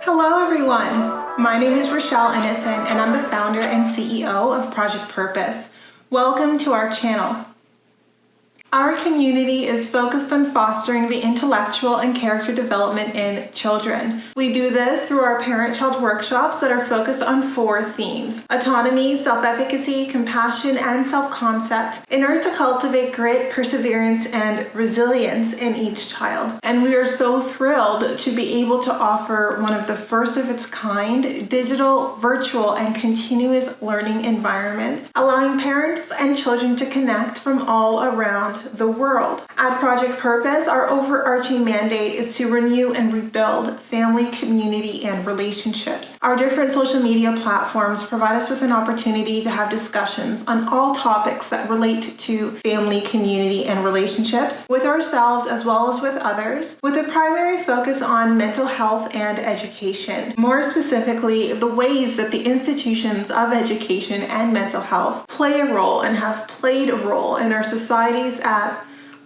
Hello everyone, my name is Rochelle Innocent and I'm the founder and CEO of Project Purpose. Welcome to our channel. Our community is focused on fostering the intellectual and character development in children. We do this through our parent-child workshops that are focused on 4 themes: autonomy, self-efficacy, compassion, and self-concept, in order to cultivate grit, perseverance, and resilience in each child. And we are so thrilled to be able to offer one of the first of its kind digital, virtual, and continuous learning environments, allowing parents and children to connect from all around the world. At Project Purpose, our overarching mandate is to renew and rebuild family, community, and relationships. Our different social media platforms provide us with an opportunity to have discussions on all topics that relate to family, community, and relationships with ourselves as well as with others, with a primary focus on mental health and education. More specifically, the ways that the institutions of education and mental health play a role and have played a role in our societies at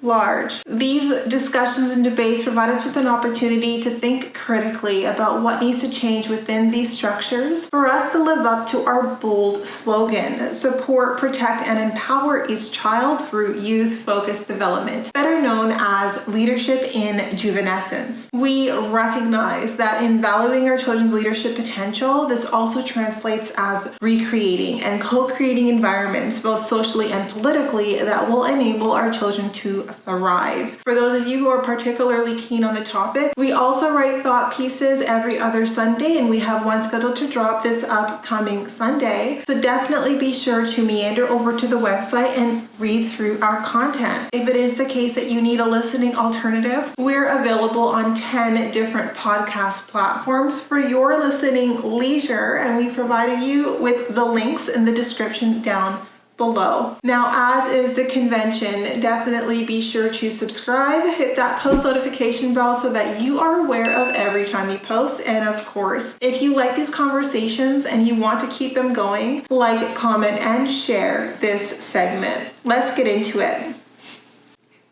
large. These discussions and debates provide us with an opportunity to think critically about what needs to change within these structures for us to live up to our bold slogan: support, protect, and empower each child through youth-focused development, better known as leadership in juvenescence. We recognize that in valuing our children's leadership potential, this also translates as recreating and co-creating environments, both socially and politically, that will enable our children to thrive. For those of you who are particularly keen on the topic, we also write thought pieces every other Sunday, and we have one scheduled to drop this upcoming Sunday. So definitely be sure to meander over to the website and read through our content. If it is the case that you need a listening alternative, we're available on 10 different podcast platforms for your listening leisure, and we've provided you with the links in the description down below. Now, as is the convention, definitely be sure to subscribe, hit that post notification bell so that you are aware of every time we post. And of course, if you like these conversations and you want to keep them going, like, comment, and share this segment. Let's get into it.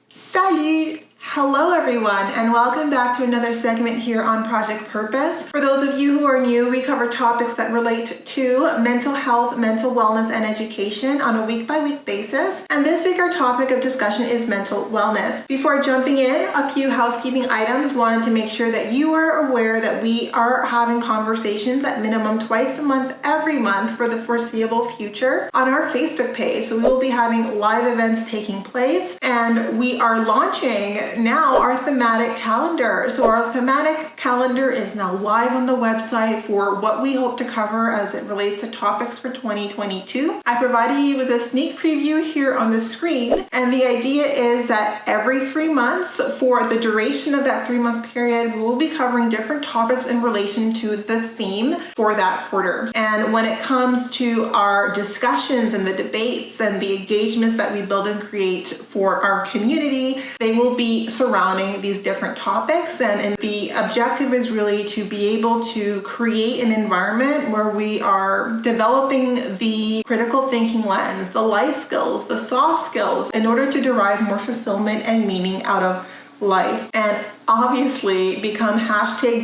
Salut! Hello everyone, and welcome back to another segment here on Project Purpose. For those of you who are new, we cover topics that relate to mental health, mental wellness, and education on a week-by-week basis. And this week our topic of discussion is mental wellness. Before jumping in, a few housekeeping items. Wanted to make sure that you are aware that we are having conversations at minimum twice a month, every month for the foreseeable future on our Facebook page. So we will be having live events taking place, and we are launching now our thematic calendar. So our thematic calendar is now live on the website for what we hope to cover as it relates to topics for 2022. I provided you with a sneak preview here on the screen, and the idea is that every 3 months, for the duration of that 3-month period, we will be covering different topics in relation to the theme for that quarter. And when it comes to our discussions and the debates and the engagements that we build and create for our community, they will be surrounding these different topics, and the objective is really to be able to create an environment where we are developing the critical thinking lens, the life skills, the soft skills, in order to derive more fulfillment and meaning out of life, and obviously become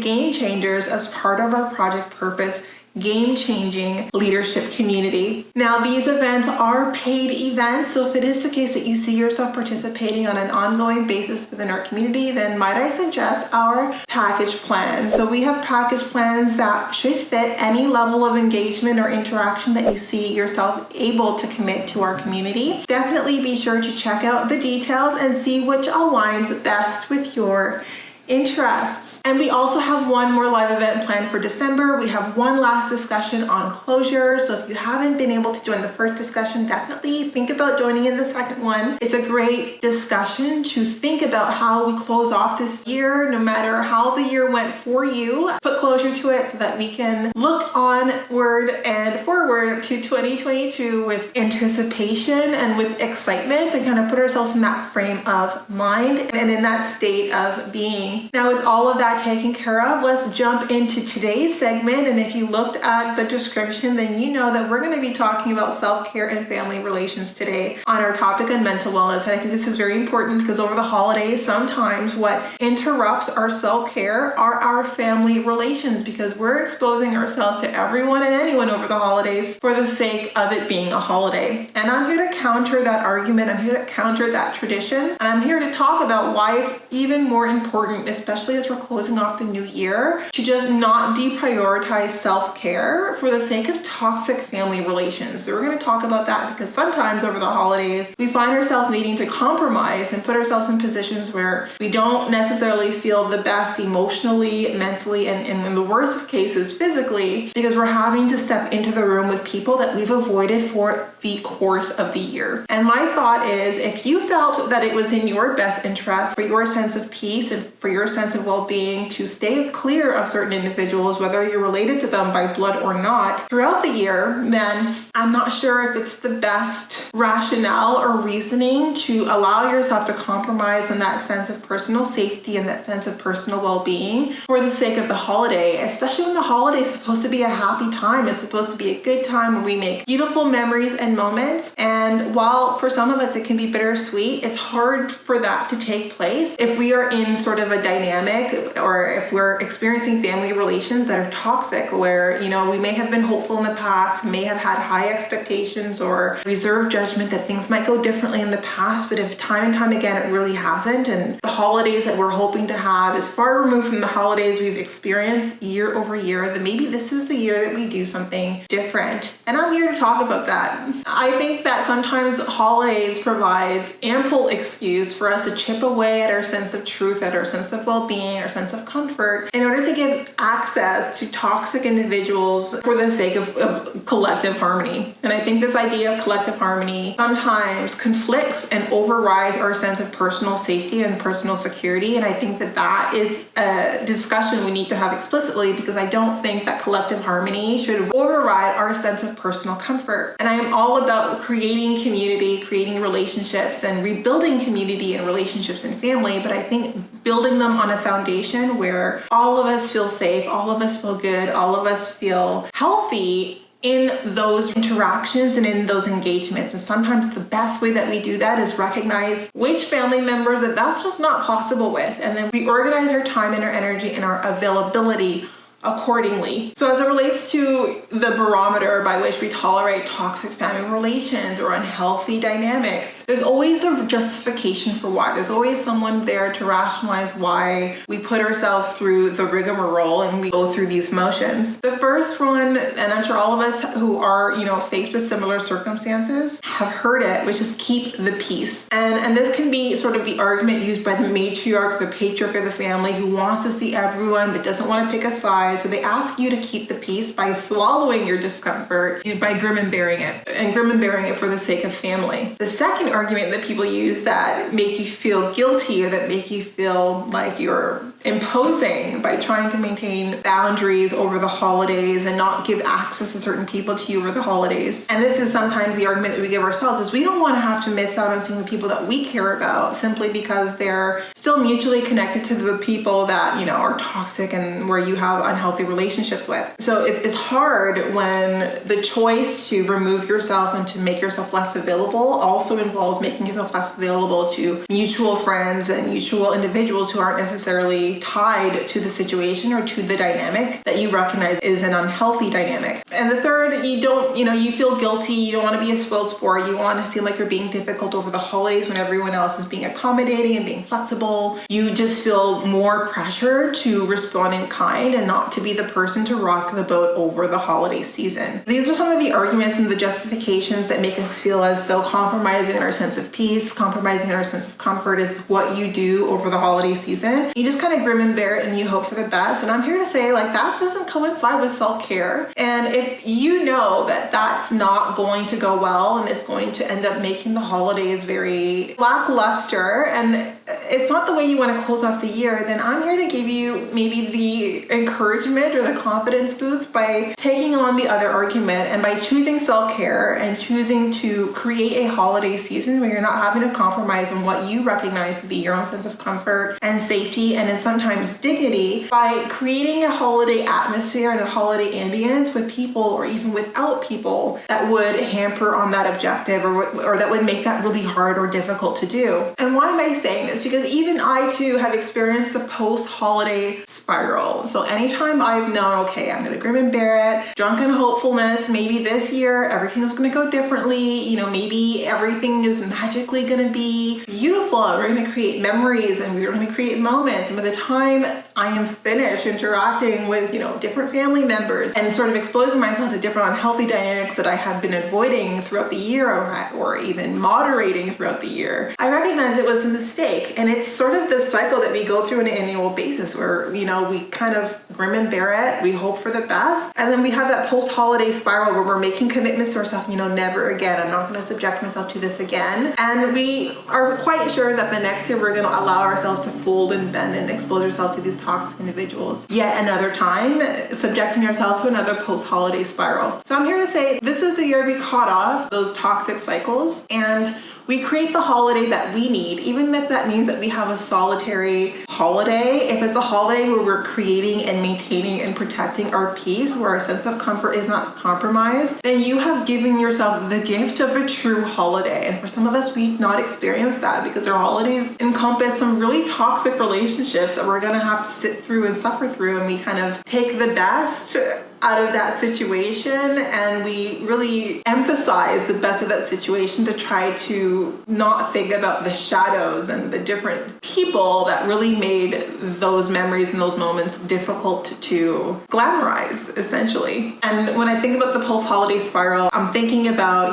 #game changers as part of our Project Purpose game-changing leadership community. Now, these events are paid events, so if it is the case that you see yourself participating on an ongoing basis within our community, then might I suggest our package plan. So we have package plans that should fit any level of engagement or interaction that you see yourself able to commit to our community. Definitely be sure to check out the details and see which aligns best with your interests. And we also have one more live event planned for December. We have one last discussion on closure. So if you haven't been able to join the first discussion, definitely think about joining in the second one. It's a great discussion to think about how we close off this year, no matter how the year went for you. Put closure to it so that we can look onward and forward to 2022 with anticipation and with excitement, and kind of put ourselves in that frame of mind and in that state of being well-being. Now, with all of that taken care of, let's jump into today's segment. And if you looked at the description, then you know that we're going to be talking about self-care and family relations today on our topic on mental wellness. And I think this is very important because over the holidays, sometimes what interrupts our self-care are our family relations, because we're exposing ourselves to everyone and anyone over the holidays for the sake of it being a holiday. And I'm here to counter that argument. I'm here to counter that tradition. And I'm here to talk about why it's even more important, especially as we're closing off the new year, to just not deprioritize self-care for the sake of toxic family relations. So we're going to talk about that because sometimes over the holidays, we find ourselves needing to compromise and put ourselves in positions where we don't necessarily feel the best emotionally, mentally, and in the worst of cases, physically, because we're having to step into the room with people that we've avoided for the course of the year. And my thought is, if you felt that it was in your best interest, for your sense of peace and for your sense of well-being, to stay clear of certain individuals, whether you're related to them by blood or not, throughout the year, then I'm not sure if it's the best rationale or reasoning to allow yourself to compromise on that sense of personal safety and that sense of personal well-being for the sake of the holiday, especially when the holiday is supposed to be a happy time. It's supposed to be a good time where we make beautiful memories and moments. And while for some of us it can be bittersweet, it's hard for that to take place if we are in sort of a dynamic, or if we're experiencing family relations that are toxic, where, we may have been hopeful in the past, we may have had high expectations or reserved judgment that things might go differently in the past, but if time and time again it really hasn't, and the holidays that we're hoping to have is far removed from the holidays we've experienced year over year, then maybe this is the year that we do something different. And I'm here to talk about that. I think that sometimes holidays provides ample excuse for us to chip away at our sense of truth, at our sense of well-being, our sense of comfort, in order to give access to toxic individuals for the sake of collective harmony. And I think this idea of collective harmony sometimes conflicts and overrides our sense of personal safety and personal security. And I think that that is a discussion we need to have explicitly, because I don't think that collective harmony should override our sense of personal comfort. And I am all about creating community, creating relationships, and rebuilding community and relationships and family. But I think building them on a foundation where all of us feel safe, all of us feel good, all of us feel healthy in those interactions and in those engagements. And sometimes the best way that we do that is recognize which family members that's just not possible with. And then we organize our time and our energy and our availability accordingly. So as it relates to the barometer by which we tolerate toxic family relations or unhealthy dynamics, there's always a justification for why. There's always someone there to rationalize why we put ourselves through the rigmarole and we go through these motions. The first one, and I'm sure all of us who are, faced with similar circumstances have heard it, which is keep the peace. And this can be sort of the argument used by the matriarch, the patriarch of the family, who wants to see everyone but doesn't want to pick a side. So they ask you to keep the peace by swallowing your discomfort, by grim and bearing it for the sake of family. The second argument that people use that make you feel guilty, or that make you feel like you're imposing by trying to maintain boundaries over the holidays and not give access to certain people to you over the holidays. And this is sometimes the argument that we give ourselves, is we don't want to have to miss out on seeing the people that we care about simply because they're still mutually connected to the people that, are toxic and where you have unhealthy relationships with. So it's hard when the choice to remove yourself and to make yourself less available also involves making yourself less available to mutual friends and mutual individuals who aren't necessarily tied to the situation or to the dynamic that you recognize is an unhealthy dynamic. And the third, you feel guilty, you don't want to be a spoiled sport, you want to seem like you're being difficult over the holidays when everyone else is being accommodating and being flexible. You just feel more pressure to respond in kind and not to be the person to rock the boat over the holiday season. These are some of the arguments and the justifications that make us feel as though compromising our sense of peace, compromising our sense of comfort is what you do over the holiday season. You just kind of grim and bear it and you hope for the best. And I'm here to say, that doesn't coincide with self-care. And if you know that that's not going to go well and it's going to end up making the holidays very lackluster, and it's not the way you want to close off the year, then I'm here to give you maybe the encouragement or the confidence boost by taking on the other argument and by choosing self-care and choosing to create a holiday season where you're not having to compromise on what you recognize to be your own sense of comfort and safety and then sometimes dignity, by creating a holiday atmosphere and a holiday ambience with people or even without people that would hamper on that objective or that would make that really hard or difficult to do. And why am I saying this? Because even I too have experienced the post-holiday spiral. So anytime I've known, okay, I'm gonna grin and bear it, drunken hopefulness, maybe this year everything's gonna go differently, maybe everything is magically gonna be beautiful and we're gonna create memories and we're gonna create moments. And by the time I am finished interacting with, different family members and sort of exposing myself to different unhealthy dynamics that I have been avoiding throughout the year or even moderating throughout the year, I recognize it was a mistake. And it's sort of this cycle that we go through on an annual basis where, we kind of grim and bear it, we hope for the best, and then we have that post-holiday spiral where we're making commitments to ourselves, never again, I'm not going to subject myself to this again. And we are quite sure that the next year we're going to allow ourselves to fold and bend and expose ourselves to these toxic individuals yet another time, subjecting ourselves to another post-holiday spiral. So I'm here to say this is the year we caught off those toxic cycles and we create the holiday that we need, even if that means that we have a solitary holiday. If it's a holiday where we're creating and maintaining and protecting our peace, where our sense of comfort is not compromised, then you have given yourself the gift of a true holiday. And for some of us, we've not experienced that because our holidays encompass some really toxic relationships that we're gonna have to sit through and suffer through. And we kind of take the best out of that situation and we really emphasize the best of that situation to try to not think about the shadows and the different people that really made those memories and those moments difficult to glamorize, essentially. And when I think about the post-holiday spiral, I'm thinking about,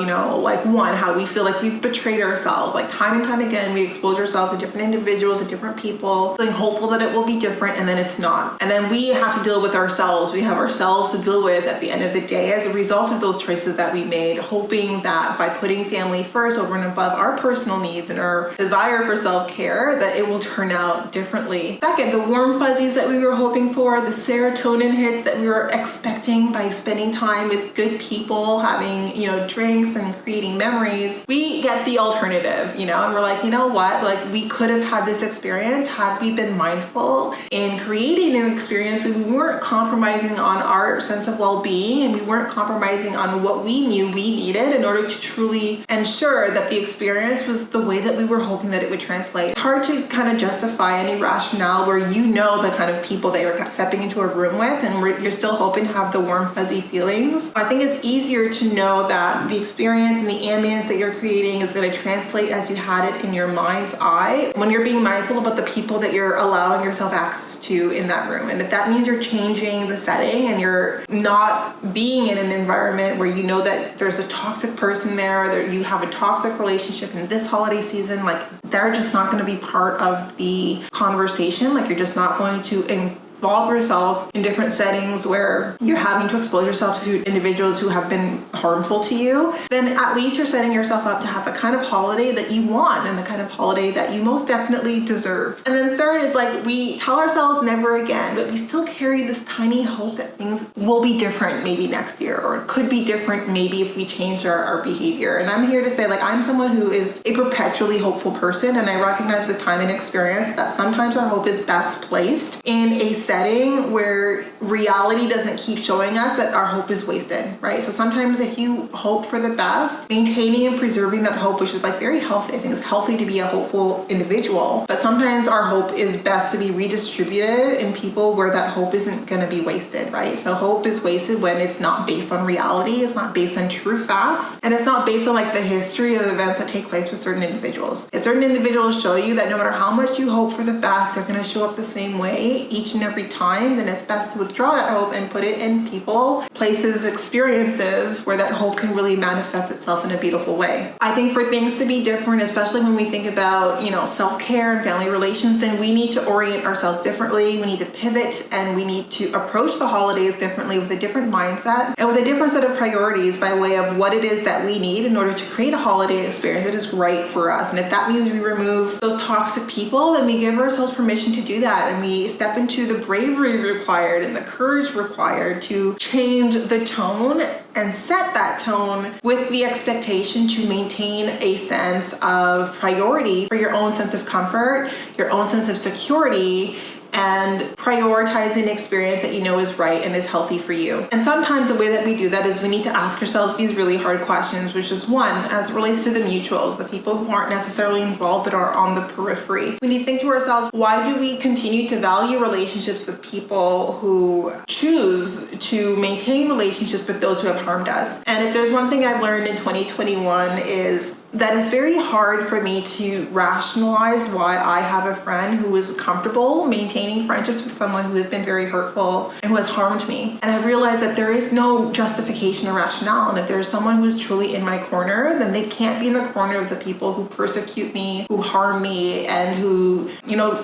one, how we feel like we've betrayed ourselves. Like time and time again, we expose ourselves to different individuals, to different people, feeling hopeful that it will be different, and then it's not. And then we have to deal with ourselves. We have ourselves to deal with at the end of the day as a result of those choices that we made, hoping that by putting family first over and above our personal needs and our desire for self-care, that it will turn out differently. Second, the warm fuzzies that we were hoping for, the serotonin hits that we were expecting by spending time with good people, having, drinks and creating memories, we get the alternative, and we're like, what? We could have had this experience had we been mindful in creating an experience, but we weren't compromising on our sense of well-being and we weren't compromising on what we knew we needed in order to truly ensure that the experience was the way that we were hoping that it would translate. It's hard to kind of justify any rationale where the kind of people that you're stepping into a room with and you're still hoping to have the warm fuzzy feelings. I think it's easier to know that the experience and the ambience that you're creating is going to translate as you had it in your mind's eye when you're being mindful about the people that you're allowing yourself access to in that room. And if that means you're changing the setting and you're not being in an environment where that there's a toxic person there, that you have a toxic relationship in this holiday season, they're just not going to be part of the conversation. You're just not going to involve yourself in different settings where you're having to expose yourself to individuals who have been harmful to you, then at least you're setting yourself up to have the kind of holiday that you want and the kind of holiday that you most definitely deserve. And then third is we tell ourselves never again, but we still carry this tiny hope that things will be different maybe next year, or it could be different maybe if we change our behavior. And I'm here to say I'm someone who is a perpetually hopeful person, and I recognize with time and experience that sometimes our hope is best placed in a setting where reality doesn't keep showing us that our hope is wasted, right? So sometimes if you hope for the best, maintaining and preserving that hope, which is very healthy. I think it's healthy to be a hopeful individual, but sometimes our hope is best to be redistributed in people where that hope isn't going to be wasted, right? So hope is wasted when it's not based on reality, it's not based on true facts, and it's not based on the history of events that take place with certain individuals. If certain individuals show you that no matter how much you hope for the best, they're going to show up the same way each and every every time, then it's best to withdraw that hope and put it in people, places, experiences where that hope can really manifest itself in a beautiful way. I think for things to be different, especially when we think about, self-care and family relations, then we need to orient ourselves differently. We need to pivot, and we need to approach the holidays differently with a different mindset and with a different set of priorities by way of what it is that we need in order to create a holiday experience that is right for us. And if that means we remove those toxic people, then we give ourselves permission to do that, and we step into the bravery required and the courage required to change the tone and set that tone with the expectation to maintain a sense of priority for your own sense of comfort, your own sense of security, and prioritizing an experience that you know is right and is healthy for you. And sometimes the way that we do that is we need to ask ourselves these really hard questions, which is one, as it relates to the mutuals, the people who aren't necessarily involved but are on the periphery. We need to think to ourselves, why do we continue to value relationships with people who choose to maintain relationships with those who have harmed us? And if there's one thing I've learned in 2021 is that it's very hard for me to rationalize why I have a friend who is comfortable maintaining friendships with someone who has been very hurtful and who has harmed me. And I've realized that there is no justification or rationale. And if there's someone who is truly in my corner, then they can't be in the corner of the people who persecute me, who harm me, and who,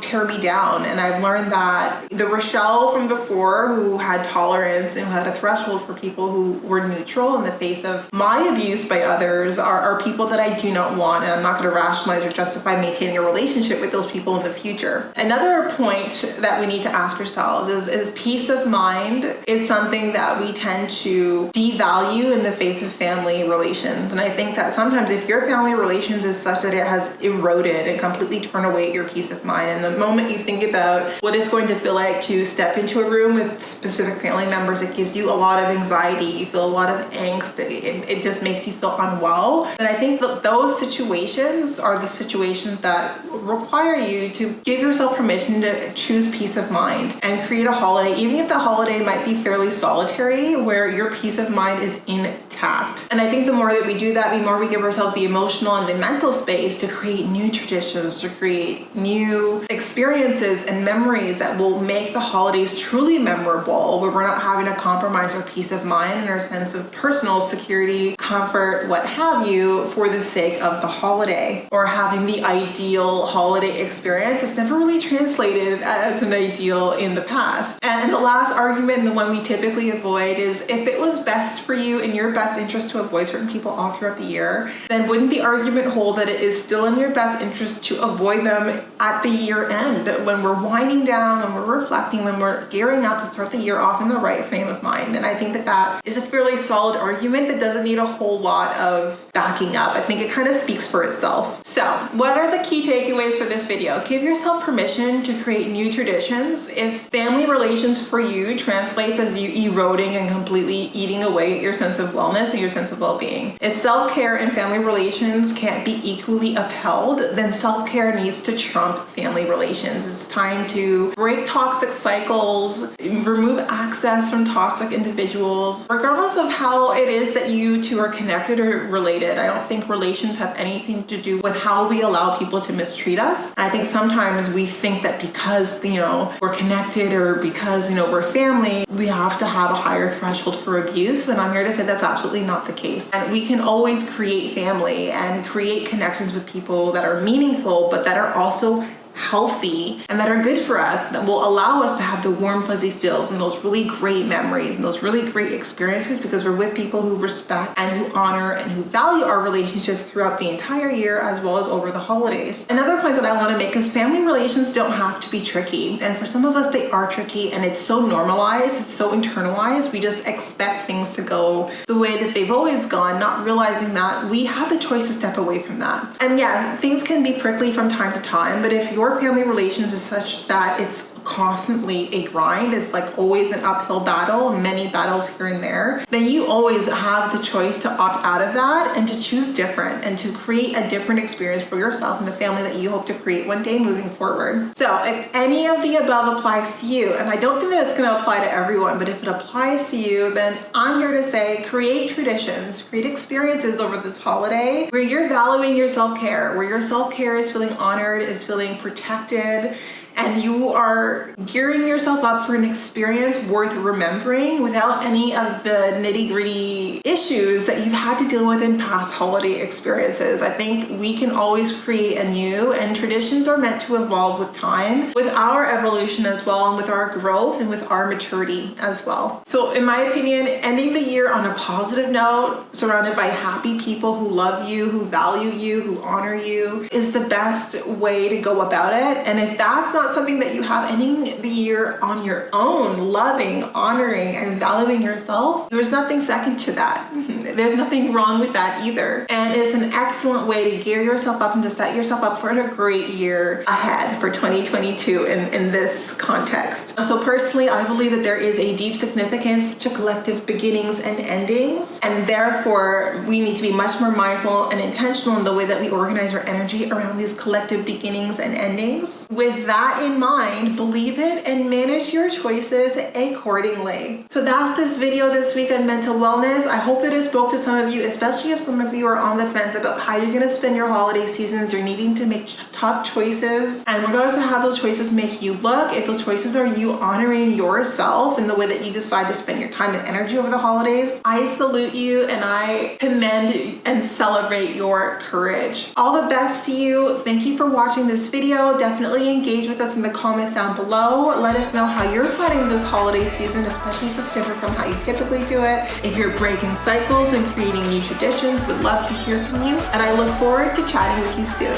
tear me down. And I've learned that the Rochelle from before, who had tolerance and who had a threshold for people who were neutral in the face of my abuse by others, are people that I do not want, and I'm not going to rationalize or justify maintaining a relationship with those people in the future. Another point that we need to ask ourselves is peace of mind is something that we tend to devalue in the face of family relations. And I think that sometimes if your family relations is such that it has eroded and completely torn away your peace of mind, and the moment you think about what it's going to feel like to step into a room with specific family members, it gives you a lot of anxiety, you feel a lot of angst, it just makes you feel unwell. And I think that those situations are the situations that require you to give yourself permission to choose peace of mind and create a holiday, even if the holiday might be fairly solitary, where your peace of mind is intact. And I think the more that we do that, the more we give ourselves the emotional and the mental space to create new traditions, to create new experiences and memories that will make the holidays truly memorable, where we're not having to compromise our peace of mind and our sense of personal security, comfort, what have you, for the sake of the holiday, or having the ideal holiday experience. It's never really translated as an ideal in the past. And the last argument, and the one we typically avoid, is if it was best for you, in your best interest, to avoid certain people all throughout the year, then wouldn't the argument hold that it is still in your best interest to avoid them at the year end, when we're winding down, when we're reflecting, when we're gearing up to start the year off in the right frame of mind? And I think that is a fairly solid argument that doesn't need a whole lot of backing up. I think it kind of speaks for itself. So what are the key takeaways for this video? Give yourself permission to create new traditions. If family relations for you translates as you eroding and completely eating away at your sense of wellness and your sense of well-being, if self-care and family relations can't be equally upheld, then self-care needs to trump family relations. It's time to break toxic cycles, remove access from toxic individuals, regardless of how it is that you two are connected or related. I don't think relations have anything to do with how we allow people to mistreat us. I think sometimes we think that because, we're connected, or because, we're family, we have to have a higher threshold for abuse. And I'm here to say that's absolutely not the case. And we can always create family and create connections with people that are meaningful, but that are also healthy and that are good for us, that will allow us to have the warm fuzzy feels and those really great memories and those really great experiences, because we're with people who respect and who honor and who value our relationships throughout the entire year, as well as over the holidays. Another point that I want to make is family relations don't have to be tricky, and for some of us they are tricky, and it's so normalized, it's so internalized, we just expect things to go the way that they've always gone, not realizing that we have the choice to step away from that. And yeah, things can be prickly from time to time, but if your family relations is such that it's constantly a grind, it's like always an uphill battle, many battles here and there, then you always have the choice to opt out of that and to choose different and to create a different experience for yourself and the family that you hope to create one day moving forward. So if any of the above applies to you, and I don't think that it's going to apply to everyone, but if it applies to you, then I'm here to say create traditions, create experiences over this holiday where you're valuing your self-care, where your self-care is feeling honored, is feeling protected, and you are gearing yourself up for an experience worth remembering without any of the nitty-gritty issues that you've had to deal with in past holiday experiences. I think we can always create anew, and traditions are meant to evolve with time, with our evolution as well, and with our growth and with our maturity as well. So in my opinion, ending the year on a positive note, surrounded by happy people who love you, who value you, who honor you, is the best way to go about it. And if that's not something that you have, ending the year on your own, loving, honoring, and valuing yourself, there's nothing second to that. There's nothing wrong with that either. And it's an excellent way to gear yourself up and to set yourself up for a great year ahead for 2022 in this context. So personally, I believe that there is a deep significance to collective beginnings and endings, and therefore we need to be much more mindful and intentional in the way that we organize our energy around these collective beginnings and endings. With that in mind, believe it and manage your choices accordingly. So that's this video this week on mental wellness. I hope that it spoke to some of you, especially if some of you are on the fence about how you're going to spend your holiday seasons. You're needing to make tough choices, and regardless of how those choices make you look, if those choices are you honoring yourself in the way that you decide to spend your time and energy over the holidays, I salute you and I commend and celebrate your courage. All the best to you. Thank you for watching this video. Definitely engage with us in the comments down below. Let us know how you're planning this holiday season, especially if it's different from how you typically do it. If you're breaking cycles and creating new traditions, would love to hear from you, and I look forward to chatting with you soon.